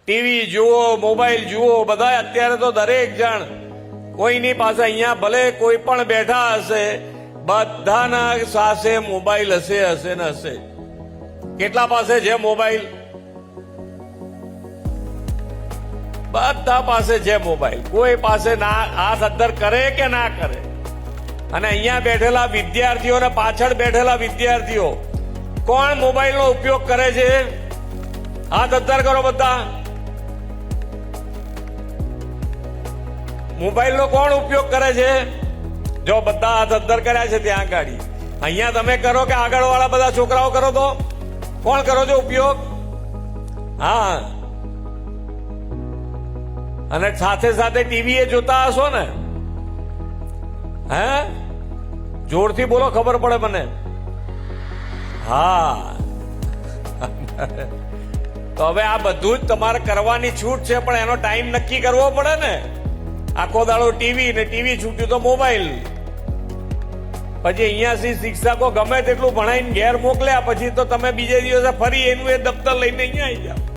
TV જુઓ, mobile જુઓ, બધા અત્યારે તો દરેક જણ કોઈની પાસે અહીંયા ભલે કોઈ પણ બેઠા હશે, બધાના પાસે મોબાઈલ હશે ને હશે. કેટલા પાસે છે મોબાઈલ? બધા પાસે છે મોબાઈલ. કોઈ પાસે ના હાથ અદ્ધર કરે કે ના કરે. અને અહીંયા બેઠેલા વિદ્યાર્થીઓ અને પાછળ બેઠેલા વિદ્યાર્થીઓ કોણ મોબાઈલનો ઉપયોગ કરે છે? હાથ અદ્ધર કરો બધા. મોબાઈલનો કોણ ઉપયોગ કરે છે? જો બધા હાથ અદ્ધર કર્યા છે ત્યાં આગળ. અહીંયા તમે કરો કે આગળ વાળા બધા છોકરાઓ કરો? તો કોણ કરો છો ઉપયોગ? હા. અને સાથે સાથે ટીવી એ જોતા હશો ને? હે, જોરથી બોલો, ખબર પડે મને. હા. તો હવે આ બધું જ તમારે કરવાની છૂટ છે, પણ એનો ટાઈમ નક્કી કરવો પડે ને. આખો દાડો ટીવી ને ટીવી છૂટ્યું તો મોબાઈલ. પછી અહીંયાથી શિક્ષકો ગમે તેટલું ભણાઈને ઘેર મોકલ્યા, પછી તો તમે બીજે દિવસે ફરી એનું એ દફતર લઈને અહીંયા આવી જાઓ.